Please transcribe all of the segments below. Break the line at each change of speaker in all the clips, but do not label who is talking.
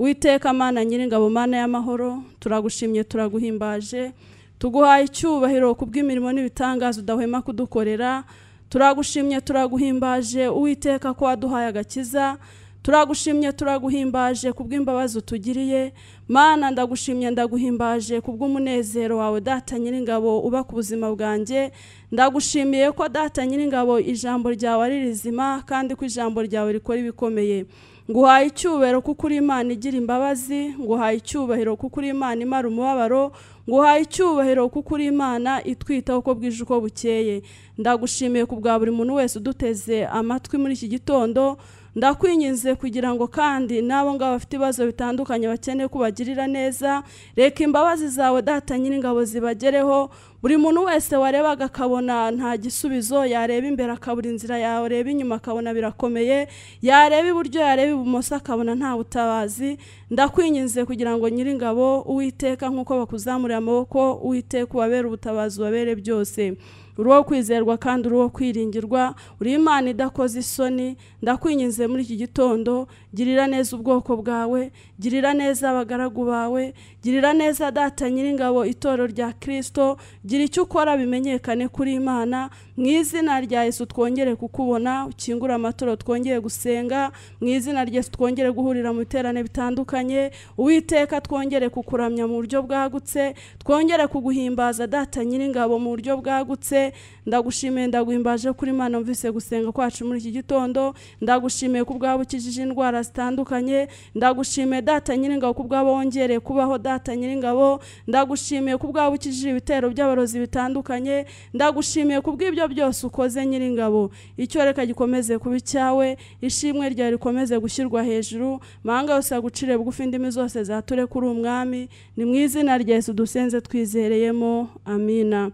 Uwiteka Mana nyiringabo, Mana y'amahoro, turagushimye turaguhimbaje, tuguhaye icyubahiro kubw'imirimo n'ibitangazo udahwema kudukorera. Turagushimye turaguhimbaje Uwiteka ko waduhaye agakiza, turagushimye turaguhimbaje kubw'imbabazi utugiriye. Mana ndagushimye ndaguhimbaje kubw'umunezero wawe Data nyiringabo uba ku buzima bwanjye. Ndagushimiye ko Data nyiringabo ijambo ryawe ari rizima kandi ko ijambo ryawe rikora ibikomeye. Nguhaye icyubahiro kuko uri Imana igira imbabazi, nguhaye icyubahiro kuko uri Imana imara umubabaro, nguhaye icyubahiro kuko uri Imana itwitaho uko bwije uko bukeye. Ndagushimiye kubwa buri muntu wese uduteze amatwi muri iki gitondo. Ndakwinginze kugira ngo kandi nabo ngabo bafite ibibazo bitandukanye bakeneye kubagirira neza, reka imbabazi zawe Data nyiringabo zibagereho. Buri muntu wese warebaga akabona nta gisubizo, yareba imbere akabura inzira, yareba inyuma akabona birakomeye, yareba iburyo yareba ibumoso akabona nta butabazi. Ndakwinginze kugira ngo nyiringabo Uwiteka nkuko bakuzamurira amaboko, Uwiteka ubabere ubutabazi ubabere byose. Uriho kwizerwa kandi uriho kwiringirwa, uri Imana idakoze isoni. Ndakwinginze muri iki gitondo, girira neza ubwoko bwawe, girira neza abagaragu bawe, girira neza Data nyiringabo itorero rya Kristo. Gira icyo ukora bimenyekane kuri Imana. Mu izina rya Yesu twongere kukubona, ukingura amaturo twongere gusenga. Mu izina rya Yesu twongere guhurira mu biterane bitandukanye. Uwiteka twongere kukuramya mu buryo bwagutse, twongere kuguhimbaza Data nyiringabo mu buryo bwagutse. Ndagushimiye ndaguhimbaje kuri Imana mvise gusenga kwacu muri iki gitondo. Ndagushimiye kubwabo ukijije indwara zitandukanye. Ndagushimiye Data nyiringabo kubwabo wongereye kubaho Data nyiringabo. Ndagushimiye kubwabo ukijije ibitero by'abarozi bitandukanye. Ndagushimiye kubw'ibyo byose ukoze nyiringabo. Icyo reka gikomeze kuba cyawe, ishimwe ryawe rikomeze gushyirwa hejuru. Mahanga yose agucire bugufi, indimi zose zature kuri umwami. Ni mu izina rya Yesu dusenze twizereyemo, amina.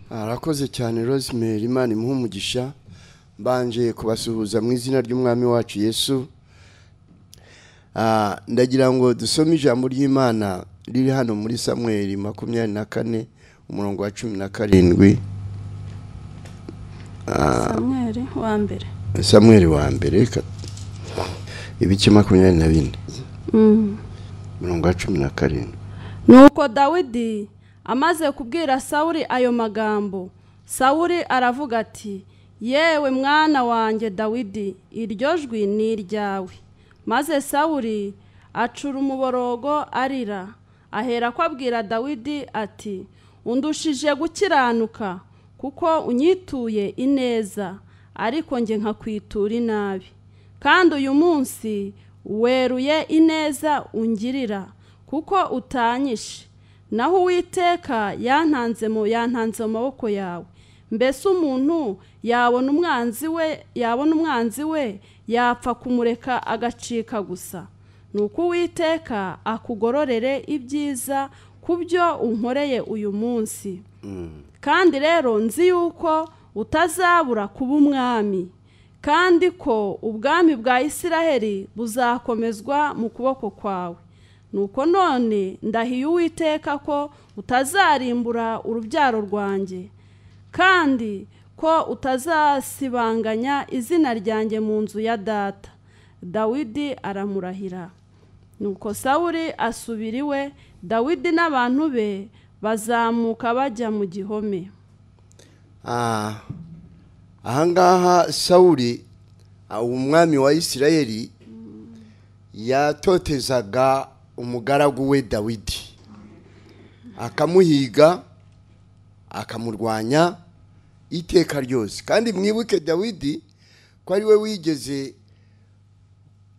Arakoze cyane Rosemary, Imana imuhe umugisha. Mbanje kubasuhuza mu izina ry'umwami wacu Yesu. Ndagira ngo dusome ijambo ry'Imana riri hano muri Samuel 24 umurongo wa 17. Samuel wa mbere ibice 24 umurongo wa 17.
Nuko Dawidi amaze kubwira Sawuli ayo magambo, Sawuli aravuga ati, yewe mwana wanjye Dawidi, iryo jwi ni iryawe. Maze Sawuli acura umuborogo arira, ahera ko abwira Dawidi ati, undushije gukiranuka kuko unyituye ineza, ariko nge nkakwitura inabi. Kandi uyu munsi weruye ineza ungirira kuko utanyishe. Naho Uwiteka yantanze mu maboko yawe. Mbese umuntu yabona umwanzi we yapfa kumureka agacika gusa. Nuko Uwiteka akugororere ibyiza kubyo unkoreye uyu munsi. Kandi rero nzi yuko utazabura kuba umwami, kandi ko ubwami bwa Isiraheli buzakomezwa mu kuboko kwawe. Nuko none ndahiye Uwiteka ko utazarimbura urubyaro rwanjye, kandi ko utazasibanganya izina ryanjye mu nzu ya data. Dawidi aramurahira. Nuko Sawuli asubira iwe, Dawidi n'abantu be bazamuka bajya mu gihome.
Ahangaha Sawuli umwami wa Isirayeli yatotezaga umugaragu we Dawidi, akamuhiga akamurwanya iteka ryose. Kandi mwibuke Dawidi ko ari we wigeze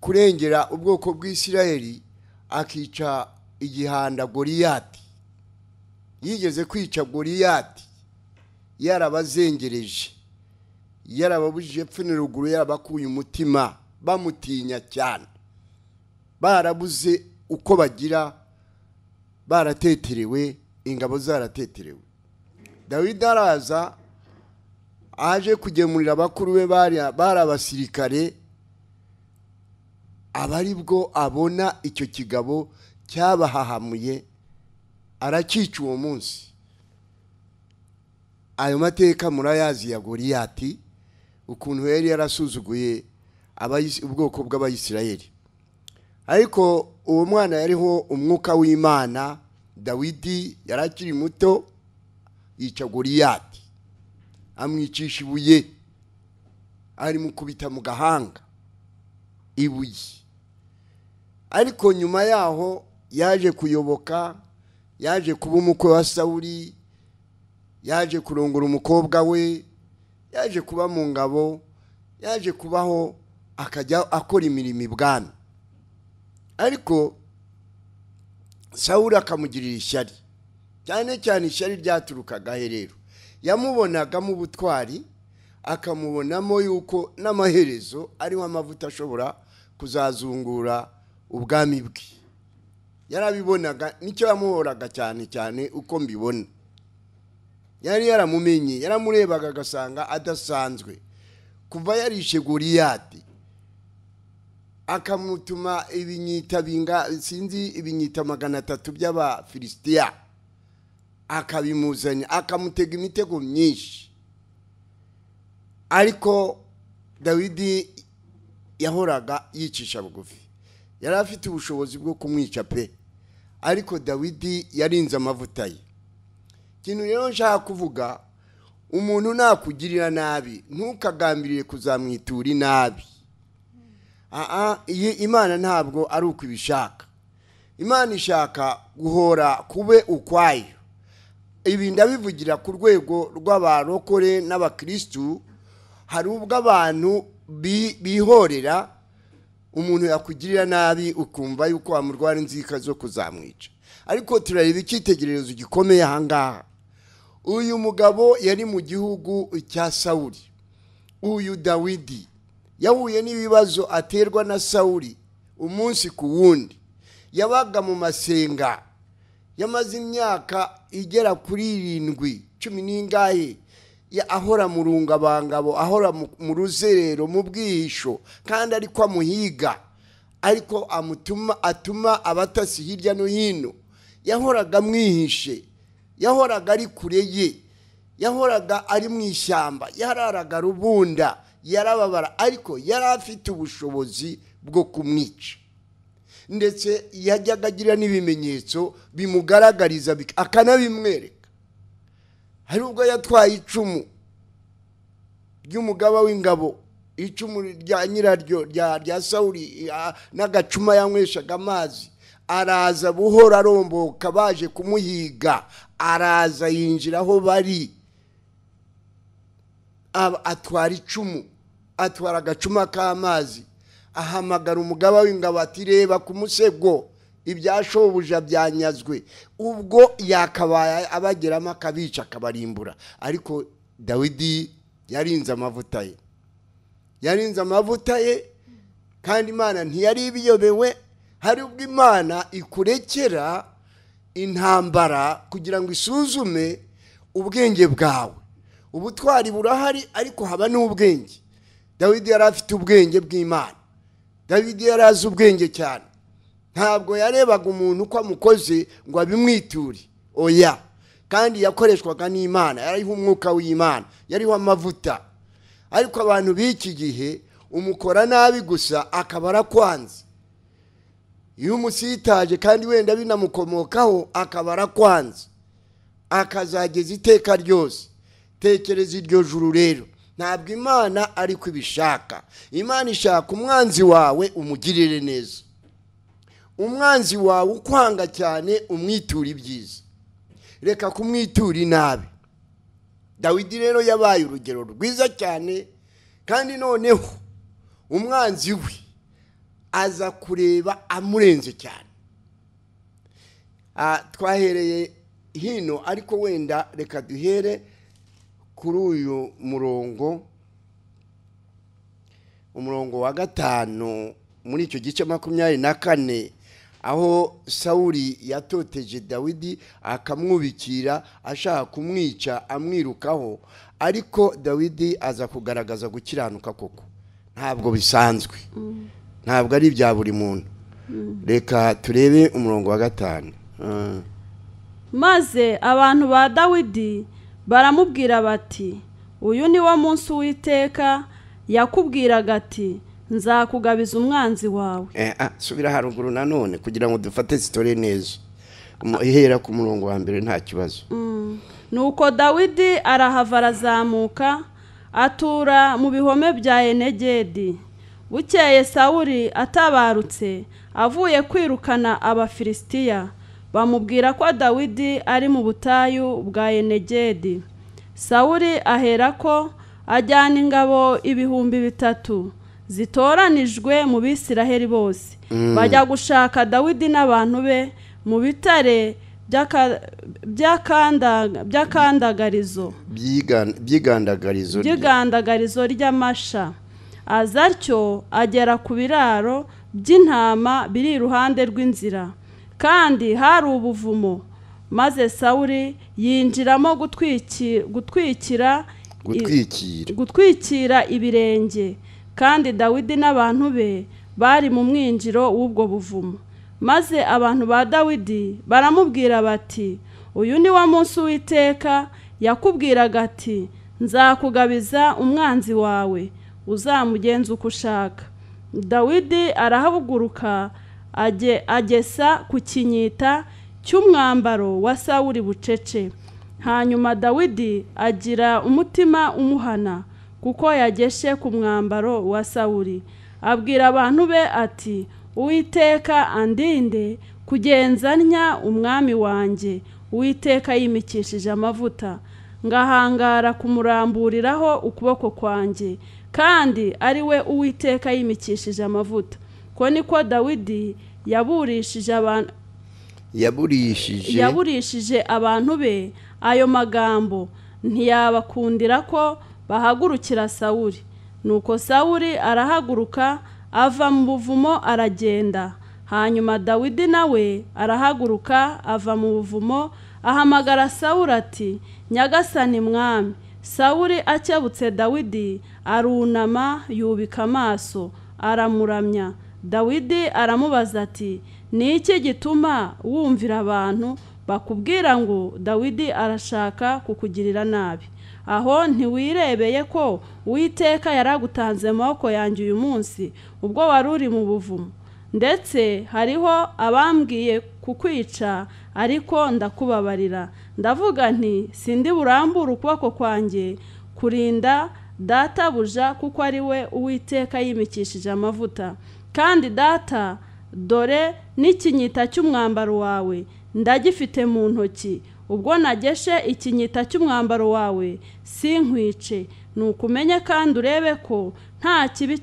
kurengera ubwoko bw'Isirayeli akica igihanda Goliyati. Yigeze kwica Goliyati yarabazengereje, yarababujije epfo n'iruguru, yarabakuye umutima, bamutinya cyane, barabuze uko bagira, barateterewe, ingabo zarateterewe. Dawidi araza aje kugemurira abakuru be bari abasirikare, abari bwo abona icyo kigabo cyabahahamuye, arakica uwo munsi. Ayo mateka murayazi ya Goliyati, ukuntu yari yarasuzuguye ubwoko bw'Abayisirayeli. ariko uwo mwana yariho umwuka w'Imana. Dawidi yarakiri muto, yica Goliyati, amwicisha ibuye, ari mukubita mu gahanga ibuye. Ariko nyuma yaho yaje kuyoboka, yaje kuba umukwe wa Sawuli, yaje kurongora umukobwa we, yaje kuba mu ngabo, yaje kubaho, akajya akora imirimo ibwami. Ariko Sawuli akamugirira ishyari, cyane cyane ishyari ryaturukaga rero. Yamubonaga mu butwari, akamubonamo yuko n'amaherezo ariho amavuta ashobora kuzazungura ubwami bwe. Yarabibonaga, nicyo yamuhoraga cyane cyane uko mbibona. Yari yaramumenye, yaramurebaga agasanga adasanzwe. Kuva yarishe Goliyati, akamutuma ibinyita sinzi ibinyita 300 by'Abafilisitiya, akabimuzanya, akamutega imitego myinshi. Ariko Dawidi yahoraga yicisha bugufi. Yari afite ubushobozi bwo kumwica pe, ariko Dawidi yarinze amavuta ye. Kintu rero nshaka kuvuga, umuntu nakugirira nabi ntukagambirire kuzamwitura inabi. Imana ntabwo ari uko ibishaka. Imana ishaka guhora kube ukwayo. Ibi ndabivugira ku rwego rw'abarokore n'abakristu. Hari ubwo abantu bihorera, umuntu yakugirira nabi ukumva yuko wamurwara inzika zo kuzamwica. Ariko turareba icyitegererezo gikomeye ahangaha. Uyu mugabo yari mu gihugu cya Sawuli. Uyu Dawidi yahuye n'ibibazo aterwa na Sawuli umunsi ku wundi. Yabaga mu masenga, yamaze imyaka igera kuri 7, 10 n'ingahe, ahora mu rungabangabo, ahora mu ruzerero, mu bwihisho, kandi ariko amuhiga, ariko atuma abatasi hirya no hino. Yahoraga mwihishe, yahoraga ari kure ye, yahoraga ari mu ishyamba, yararaga rubunda, yarababara, ariko yari afite ubushobozi bwo kumwica. Ndetse yajyaga agira n'ibimenyetso bimugaragariza, akanabimwereka. Hari ubwo yatwaye icumu ry'umugaba w'ingabo, icumu rya nyiraryo rya Sawuli, n'agacuma yanyweshaga amazi. Araza buhora aromboka, baje kumuhiga, araza yinjira aho bari, atwara icumu, atwara agacuma k'amazi, ahamagara umugaba w'ingabo ati reba ku musego, ibyashobuja byanyazwe. Ubwo yakabaye abageramo akabica akabarimbura. Ariko Dawidi yarinze amavuta ye, yarinze amavuta ye, kandi Imana ntiyari ibiyobewe. Hari ubwo Imana ikurekera intambara kugira ngo isuzume ubwenge bwawe. Ubutwari burahari, ariko haba n'ubwenge. Dawidi yari afite ubwenge bw'Imana. Dawidi yari azi ubwenge cyane. Ntabwo yarebaga umuntu ko amukoze ngo abimwiture, oya. Kandi yakoreshwaga n'Imana, yariho umwuka w'Imana, yariho amavuta. Ariko abantu b'iki gihe umukora nabi gusa akaba arakwanze. Iyo umusitaje kandi wenda binamukomokaho akaba arakwanze, akazageza iteka ryose. Tekereza iryo juru rero. Ntabwo Imana ari kubishaka. Imana ishaka umwanzi wawe umugirire neza. Umwanzi wawe ukwanga cyane umwitura ibyiza, reka kumwitura inabi. Dawidi rero yabaye urugero rwiza cyane, kandi noneho umwanzi we aza kureba amurenze cyane. Twahereye hino, ariko wenda reka duhere kuri uyu umurongo wa 5 muri icyo gice 24, aho Sawuli yatoteje Dawidi akamwubikira ashaka kumwica amwirukaho. Ariko Dawidi aza kugaragaza gukiranuka koko. Ntabwo bisanzwe, ntabwo ari bya buri muntu. Reka turebe umurongo wa 5.
Maze abantu ba Dawidi baramubwira bati, uyu ni wo munsi w'Iteka yakubwiraga ati, nzakugabiza umwanzi wawe.
Subira haruguru nanone kugira ngo dufate story neza. Ihera ku murongo wa mbere nta kibazo.
Nuko Dawidi arahava arazamuka atura mu bihome bya Enegedi. Bukeye Sawuli atabarutse avuye kwirukana Abafilisitiya, bamubwira ko Dawidi ari mu butayu bwa Enegedi. Sawuli aherako ajyana ingabo 3,000 zitoranijwe mu Bisiraheli bose, bajya gushaka Dawidi n'abantu be mu bitare by'igandagarizo ry'amasha. Azatyo agera ku biraro by'intama biri iruhande rw'inzira, kandi hari ubuvumo. Maze Sawuli yinjiramo gutwikira ibirenge, kandi Dawidi n'abantu be bari mu mwinjiro w'ubwo buvumo. Maze abantu ba Dawidi baramubwira bati, uyu ni wa munsi w'Iteka yakubwiraga ati, nzakugabiza umwanzi wawe, uzamugenza uko ushaka. Dawidi arahaguruka agesa ku kinyita cy'umwambaro wa Sawuli bucece. Hanyuma Dawidi agira umutima umuhana kuko yageshe ku mwambaro wa Sawuli. Abwira abantu be ati, Uwiteka andinde kugenzanya umwami wanjye. Uwiteka yimikishije amavuta, ngahangara kumuramburiraho ukuboko kwanjye, kandi ari we Uwiteka yimikishije amavuta. Ko niko Dawidi yaburishije abantu be ayo magambo, ntiyabakundira ko bahagurukira Sawuli. Nuko Sawuli arahaguruka ava mu buvumo aragenda. Hanyuma Dawidi nawe arahaguruka ava mu buvumo ahamagara Sawuli ati, Nyagasani mwami. Sawuli akebutse Dawidi arunama yubika amaso aramuramya. Dawidi aramubaza ati, ni iki gituma wumvira abantu bakubwira ngo Dawidi arashaka kukugirira nabi? Aho ntiwirebeye ko Uwiteka yaragutanze mu maboko yanjye uyu munsi ubwo wari uri mu buvumo? Ndetse hariho abambwiye kukwica, ariko ndakubabarira. Ndavuga nti, sindi burambura ukuboko kwanjye kurinda databuja, kuko ari we Uwiteka yimikishije amavuta. Kandi data, dore n'ikinyita cy'umwambaro wawe ndagifite mu ntoki. Ubwo nageshe ikinyita cy'umwambaro wawe sinkwice. Nukumenye kandi urebe ko nta kibi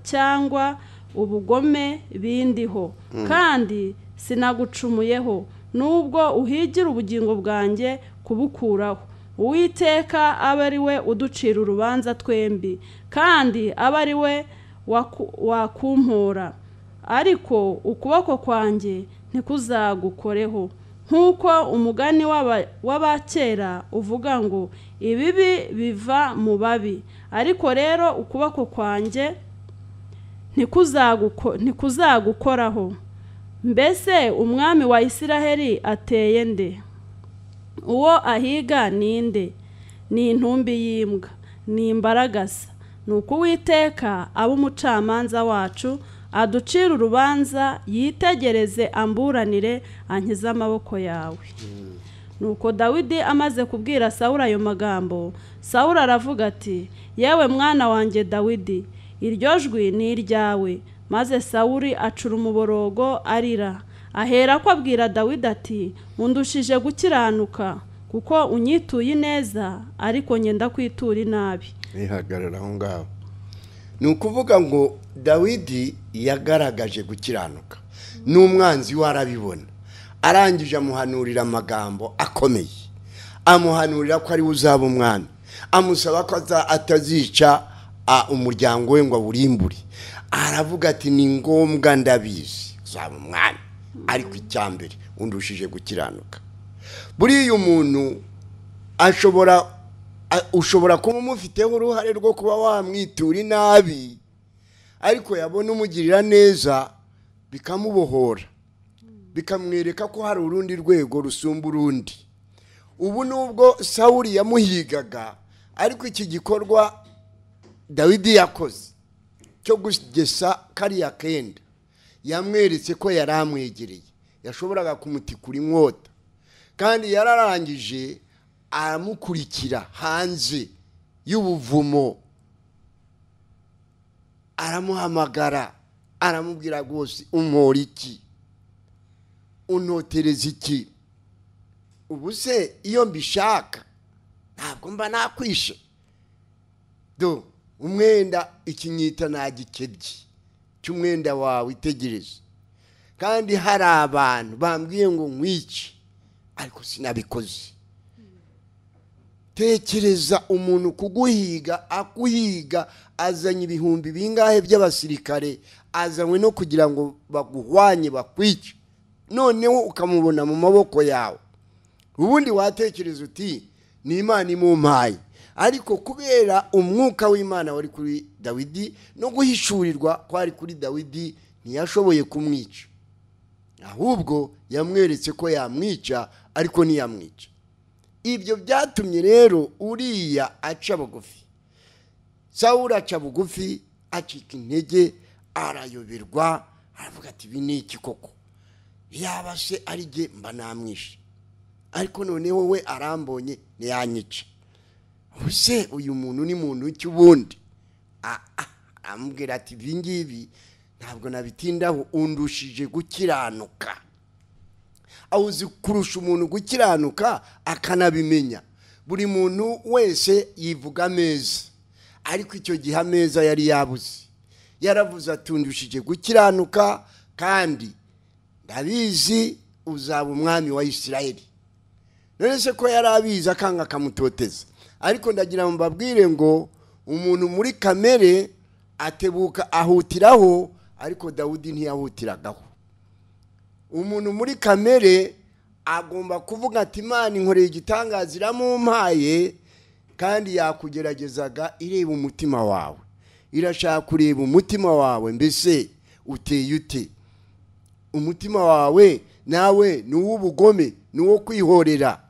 cyangwa ubugome bindiho, kandi sinagucumuyeho, nubwo uhigira ubugingo bwanjye kubukuraho. Uwiteka abe ari we uducira urubanza twembi, kandi abe ari we wakumpora, ariko ukuboko kwanjye ntikuzagukoreho. Nk'uko umugani w'abakera uvuga ngo, ibibi biva mu babi, ariko rero ukuboko kwanjye ntikuzagukoraho. Mbese umwami wa Isiraheli ateye nde? Uwo ahiga ninde? Ni intumbi y'imbwa, ni imbaragasa. Nuko Uwiteka aba umucamanza wacu, aducira urubanza, yitegereze amburanire, ankize amaboko yawe. Nuko Dawidi amaze kubwira Sawuli ayo magambo, Sawuli aravuga ati, yewe mwana wanjye Dawidi, iryo jwi ni iryawe. Maze Sawuli acura umuborogo arira. Ahera ko abwira Dawidi ati, undushije gukiranuka, kuko unyituye neza, ariko ngenda kwitura inabi.
Ihagarara aho ngaho. Ni ukuvuga ngo Dawidi yagaragaje gukiranuka, n'umwanzi warabibona. Arangije amuhanurira amagambo akomeye, amuhanurira ko ari uzaba umwami, amusaba ko atazica umuryango we ngo awurimbure. Aravuga ati, ni ngombwa ndabizi uzaba umwami, ariko icyambere undushije gukiranuka. Buriya umuntu ushobora kuba umufiteho uruhare rwo kuba wamwitura inabi, ariko yabona umugirira neza bikamubohora, bikamwereka ko hari urundi rwego rusumba urundi. Ubu nubwo Sawuli yamuhigaga, ariko iki gikorwa Dawidi yakoze cyo kugesa kariya kenda yamweretse ko yari amwegereye yashoboraga kumutikura inkota kandi yararangije aramukurikira hanze y'ubuvumo aramuhamagara aramubwira rwose umpora iki unotereza iki ubu se iyo mbishaka ntabwo mba nakwishe do umwenda ikinyita nagikebye cy'umwenda wawe itegereze kandi hari abantu bambwiye ngo nkwice ariko sinabikoze tekereza umuntu kuguhiga akuhiga azanye ibihumbi bingahe by'abasirikare azanywe no kugira ngo baguhwanye bakwice noneho ukamubona mu maboko yawe ubundi watekereza uti ni Imana imumpaye ariko kubera umwuka w'Imana wari kuri Dawidi no guhishurirwa kwari kuri Dawidi ntiyashoboye kumwica ahubwo yamweretse ko yamwica ariko ntiyamwica ibyo byatumye rero uriya aca bugufi Sawuli aca bugufi acika intege arayoberwa aravuga ati ibi ni iki koko yaba se ari jye mba namwishe ariko noneho we arambonye ntiyanyica ubuse uyu muntu ni muntu cy'ubundi amubwira ati ibi ngibi ntabwo nabitindaho undushije gukiranuka awuzi kurusha umuntu gukiranuka akanabimenya buri muntu wese yivuga ameza ariko icyo gihe ameza yari yabuze yaravuze atundushije gukiranuka kandi ndabizi uzaba umwami wa Isirayeli none se ko yari abizi akanga akamutoteza ariko ndagira ngo mbabwire ngo umuntu muri kamere atebuka ahutiraho ariko Dawidi ntiyahutiragaho umuntu muri kamere agomba kuvuga ati Imana inkoreye igitangaza iramumpaye kandi yakugeragezaga ireba umutima wawe irashaka kureba umutima wawe mbese uteye ute umutima wawe nawe ni uw'ubugome ni uwo kwihorera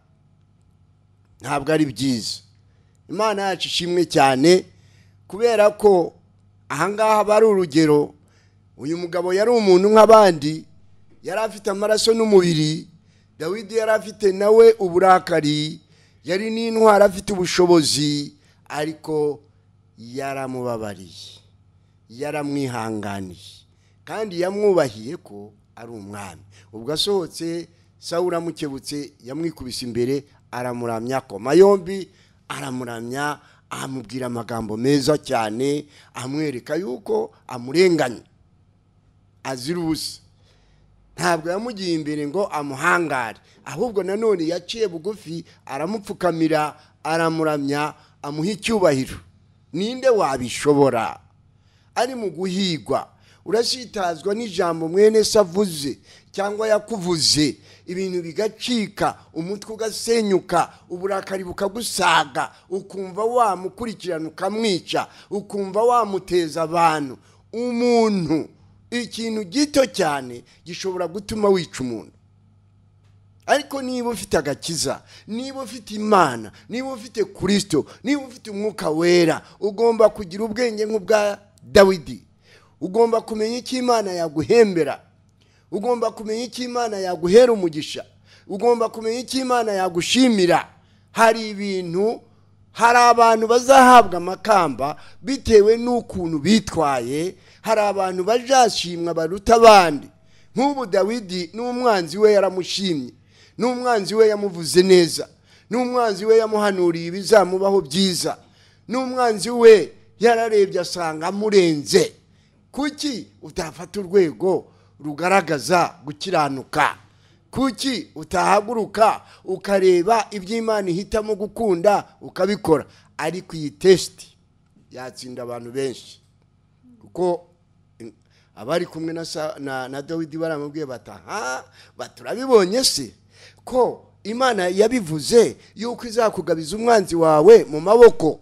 ntabwo ari byiza Imana yacu ishimwe cyane kubera ko ahangaha bari urugero uyu mugabo yari umuntu nk'abandi yari afite amaraso n'umubiri Dawidi yari afite nawe uburakari yari n'intwara afite ubushobozi ariko yaramubabariye yaramwihanganiye kandi yamwubahiye ko ari umwami ubwo asohotse Sawuli amukebutse yamwikubise imbere aramuramya koma yombi aramuramya amubwira amagambo meza cyane amwereka yuko amurenganya azira ubusa ntabwo yamugiye imbere ngo amuhangare ahubwo nanone yaciye bugufi aramupfukamira aramuramya amuha icyubahiro ninde wabishobora ari mu guhigwa urashitazwa n'ijambo mwene se avuze cyangwa yakuvuze ibintu bigacika umutwe ugasenyuka uburakari bukagusaga ukumva wamukurikirana ukamwica ukumva wamuteza abantu umuntu ikintu gito cyane gishobora gutuma wica umuntu ariko niba ufite agakiza niba ufite Imana niba ufite Kristo niba ufite umwuka wera ugomba kugira ubwenge nk'ubwa Dawidi ugomba kumenya icyo Imana yaguhembera ugomba kumenya icyo Imana yaguhera umugisha ugomba kumenya icyo Imana yagushimira hari ibintu hari abantu bazahabwa amakamba bitewe n'ukuntu bitwaye hari abantu bajashimwa baruta abandi nk'ubu Dawidi n'umwanzi we yaramushimye n'umwanzi we yamuvuze neza n'umwanzi we yamuhanuriye ibizamubaho byiza n'umwanzi we yararebye asanga amurenze kuki utafata urwego rugaragaza gukiranuka kuki utahaguruka ukareba iby'Imana ihitamo gukunda ukabikora ariko iyi test yatsinda abantu benshi kuko abari kumwe na Dawidi baramubwiye bata baturabibonye se ko Imana yabivuze yuko izakugabiza umwanzi wawe mu maboko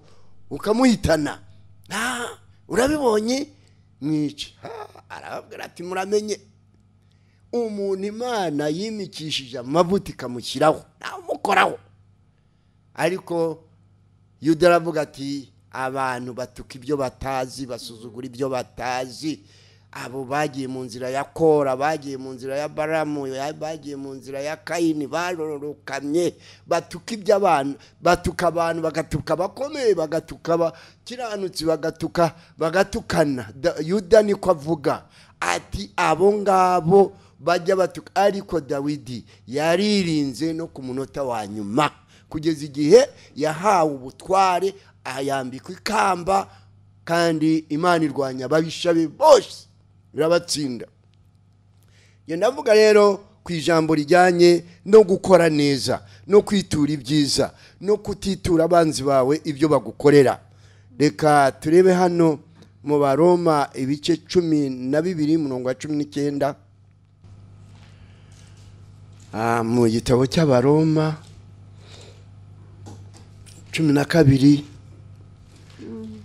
ukamuhitana urabibonye mwice arababwira ati muramenye umuntu Imana yimikishije amavuta ikamushyiraho namukoraho ariko Yuda aravuga ati abantu batuka ibyo batazi, basuzugura ibyo batazi. Abo bagiye mu nzira ya Kora, bagiye mu nzira ya Baramu, bagiye mu nzira ya Kayini, barorokamye batuka iby'abantu, batuka abantu, bagatuka bakomeye, bagatuka abakiranutsi, bagatukana. Yuda niko avuga ati abo ngabo bajya batuka, ariko Dawidi yaririnze no ku munota wa nyuma kugeza igihe yahawe ubutware, ayambikwa ikamba, kandi Imana irwanya ababisha be bose irabatsinda. Ndavuga rero ku ijambo rijyanye no gukora neza, no kwitura ibyiza, no kutitura abanzi bawe ibyo bagukorera. Reka turebe hano mu Baroma ibice 12 umurongo wa 19. Mu gitabo cy'Abaroma 12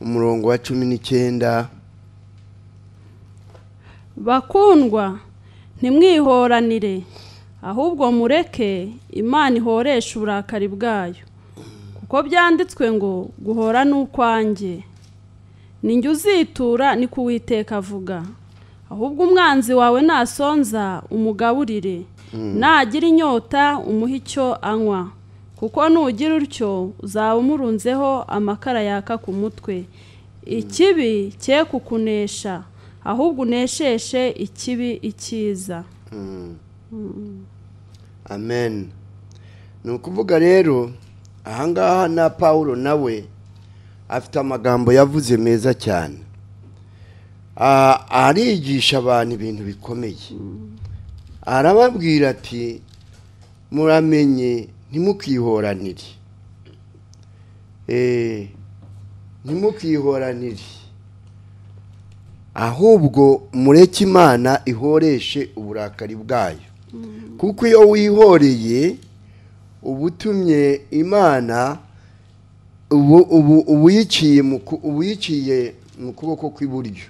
umurongo wa 19.
Bakundwa, ntimwihoranire, ahubwo mureke Imana ihoresha uburakari bwayo, kuko byanditswe ngo guhora n'ukwanjye, ninjye uzitura ni ko Uwiteka avuga. Ahubwo umwanzi wawe nasonza umugaburire, nagira inyota umuhe icyo anywa, kuko nugira utyo uzaba umurunzeho amakara yaka ku mutwe. Ikibi cye kukunesha, ahubwo unesheshe ikibi icyiza.
Amen. Ni ukuvuga rero ahangaha na Paulo nawe afite amagambo yavuze meza cyane, arigisha abantu ibintu bikomeye. Arababwira ati muramenye ntimukihoranire, ntimukihoranire, ahubwo mureke Imana ihoreshe uburakari bwayo. Kuko iyo wihoreye ubutumye Imana ubuyiciye mu kuboko kw'iburyo,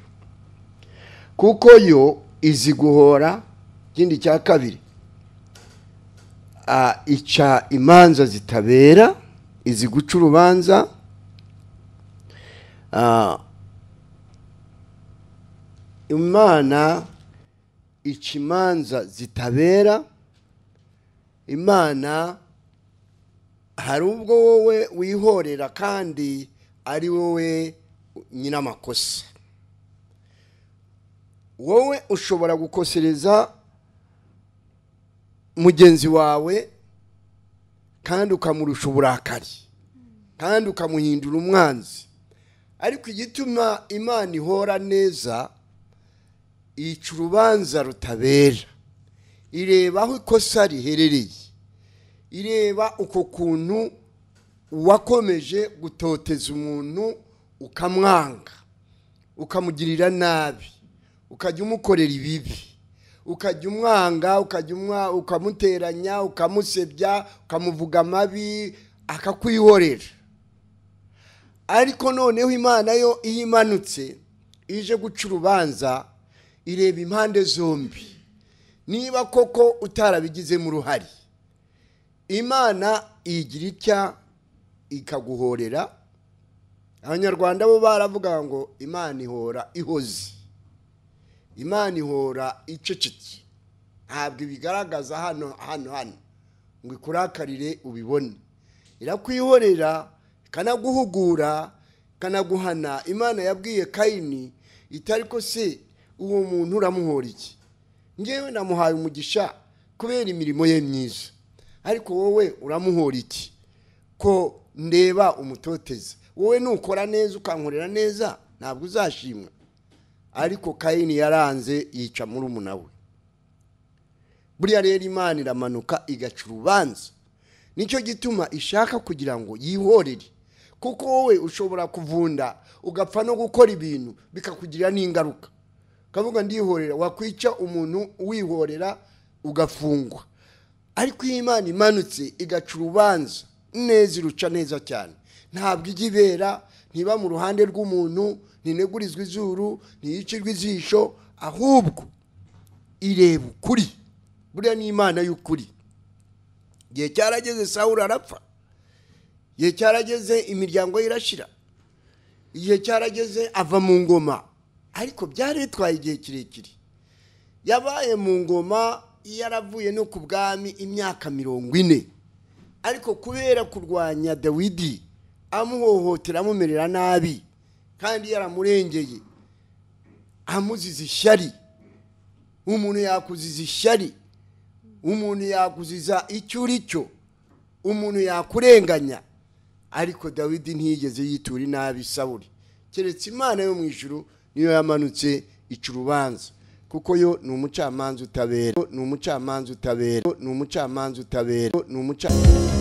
kuko yo izi guhora. Ikindi cya kabiri, ica imanza zitabera, izi guca urubanza. Imana ica imanza zitabera. Imana hari ubwo wowe wihorera kandi ari wowe nyina amakosa. Wowe ushobora gukosereza mugenzi wawe kandi ukamurusha uburakari, kandi ukamuhindura umwanzi. Ariko igituma Imana ihora neza, ica urubanza rutabera, ireba aho ikosa riherereye, ireba uko kuntu wakomeje gutoteza umuntu ukamwanga, ukamugirira nabi, ukajya umukorera ibibi, ukajya umwanga, ukamuteranya, ukamusebya, ukamuvuga amabi, akakwihorera. Ariko noneho Imana yo iyo imanutse ije guca urubanza, ireba impande zombi. Niba koko utarabigizemo uruhare, Imana igira itya ikaguhorera. Abanyarwanda bo baravuga ngo Imana ihora ihoze, Imana ihora icecetse, ntabwo ibigaragaza hano ngo ikurakarire ubibone. Irakwihorera, ikanaguhugura, ikanaguhana. Imana yabwiye Kayini itari ko se uwo muntu uramuhora iki? Ngewe namuhaye umugisha kubera imirimo ye myiza, ariko wowe uramuhora iki ko ndeba umutoteza? Wowe nukora neza ukankorera neza ntabwo uzashimwa. Ariko Kayini yaranze yica murumuna we. Buriya rero Imana iramanuka igaca urubanza. Nicyo gituma ishaka kugira ngo yihorere, kuko wowe ushobora kuvunda ugapfa no gukora ibintu bikakugirira n'ingaruka. Kavuga ndihorera, wakwica umuntu wihorera ugafungwa. Ariko iyo Imana imanutse igaca urubanza neza, iruca neza cyane, ntabwo igibera, ntiba mu ruhande rw'umuntu, ntinegurizwa izuru, ntiyicirwa ijisho, ahubwo ireba ukuri. Buriya ni Imana y'ukuri. Igihe cyarageze Sawuli arapfa, igihe cyarageze imiryango irashira, igihe cyarageze ava mu ngoma, ariko byari bitwaye igihe kirekire. Yabaye mu ngoma yaravuye no ku bwami imyaka 40, ariko kubera kurwanya Dawidi amuhohotera amumerera nabi kandi yaramurengeye amuziza ishyari. Umuntu yakuziza ishyari, umuntu yakuziza icyo uri cyo, umuntu yakurenganya, ariko Dawidi ntiyigeze yitura inabi Sawuli, keretse Imana yo mu ijuru niyo yamanutse ica urubanza, kuko yo ni umucamanza utabera, ni umucamanza utabera, ni umucamanza utabera, ni umucamanza